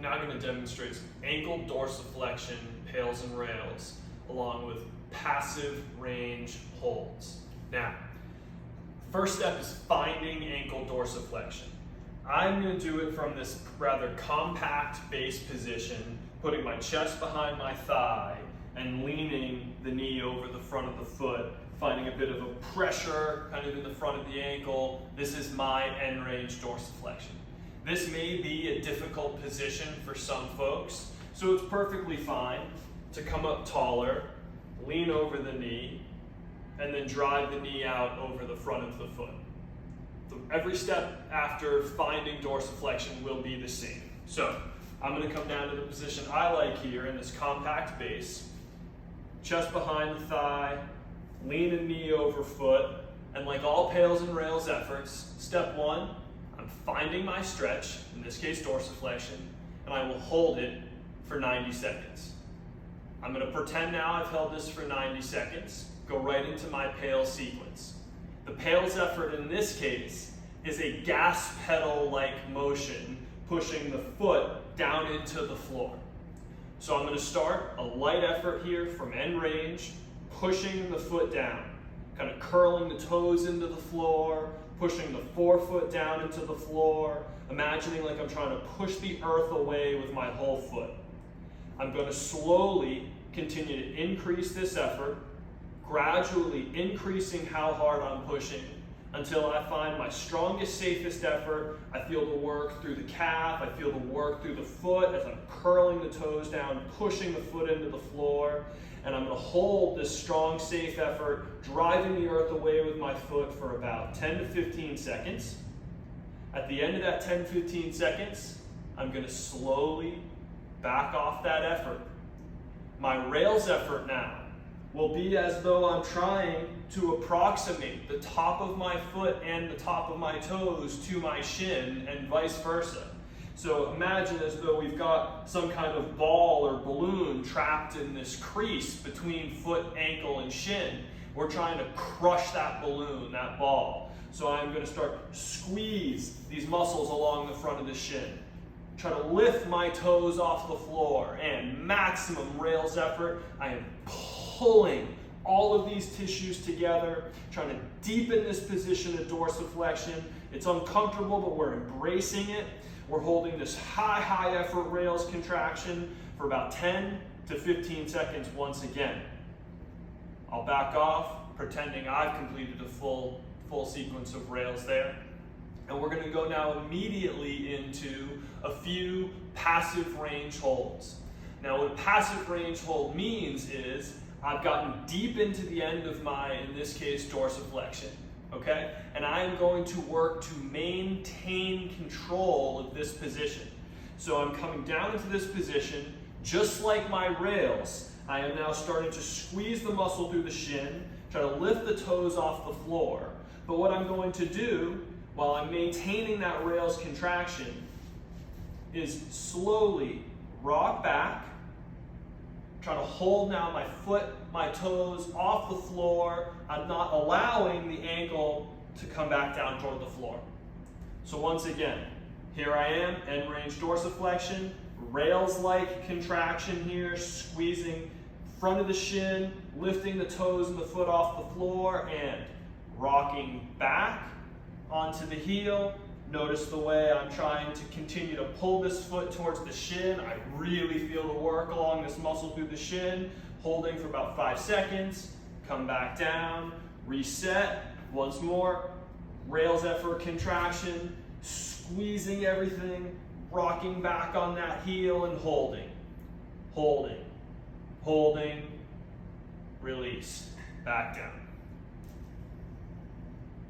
now going to demonstrate some ankle dorsiflexion PAILs and rails along with passive range holds. Now, first step is finding ankle dorsiflexion. I'm going to do it from this rather compact base position, putting my chest behind my thigh and leaning the knee over the front of the foot, finding a bit of a pressure kind of in the front of the ankle. This is my end range dorsiflexion. This may be a difficult position for some folks, so it's perfectly fine to come up taller, lean over the knee, and then drive the knee out over the front of the foot. Every step after finding dorsiflexion will be the same. So I'm going to come down to the position I like here in this compact base, chest behind the thigh, lean a knee over foot, and like all PAILs and rails efforts, step one, I'm finding my stretch, in this case dorsiflexion, and I will hold it for 90 seconds. I'm going to pretend now I've held this for 90 seconds, go right into my PAIL sequence. The PAILs effort in this case is a gas pedal-like motion, pushing the foot down into the floor. So I'm going to start a light effort here from end range, pushing the foot down, kind of curling the toes into the floor, pushing the forefoot down into the floor, imagining like I'm trying to push the earth away with my whole foot. I'm going to slowly continue to increase this effort, gradually increasing how hard I'm pushing until I find my strongest, safest effort. I feel the work through the calf, I feel the work through the foot as I'm curling the toes down, pushing the foot into the floor, and I'm going to hold this strong, safe effort, driving the earth away with my foot for about 10 to 15 seconds. At the end of that 10-15 seconds, I'm going to slowly back off that effort. My rails effort now will be as though I'm trying to approximate the top of my foot and the top of my toes to my shin and vice versa. So imagine as though we've got some kind of ball or balloon trapped in this crease between foot, ankle, and shin. We're trying to crush that balloon, that ball. So I'm going to start squeeze these muscles along the front of the shin. Try to lift my toes off the floor, and maximum rails effort. I am pulling all of these tissues together, trying to deepen this position of dorsiflexion. It's uncomfortable, but we're embracing it. We're holding this high effort rails contraction for about 10 to 15 seconds once again. I'll back off, pretending I've completed a full sequence of rails there. And we're going to go now immediately into a few passive range holds. Now what a passive range hold means is I've gotten deep into the end of my, in this case, dorsiflexion, okay? And I am going to work to maintain control of this position. So I'm coming down into this position, just like my rails. I am now starting to squeeze the muscle through the shin, try to lift the toes off the floor. But what I'm going to do while I'm maintaining that rails contraction is slowly rock back, try to hold now my foot, my toes off the floor. I'm not allowing the ankle to come back down toward the floor. So once again, here I am, end range dorsiflexion, rails-like contraction here, squeezing front of the shin, lifting the toes and the foot off the floor, and rocking back onto the heel. Notice the way I'm trying to continue to pull this foot towards the shin. I really feel the work along this muscle through the shin. Holding for about 5 seconds. Come back down. Reset. Once more. Rails effort contraction. Squeezing everything. Rocking back on that heel and holding. Holding. Holding. Release. Back down.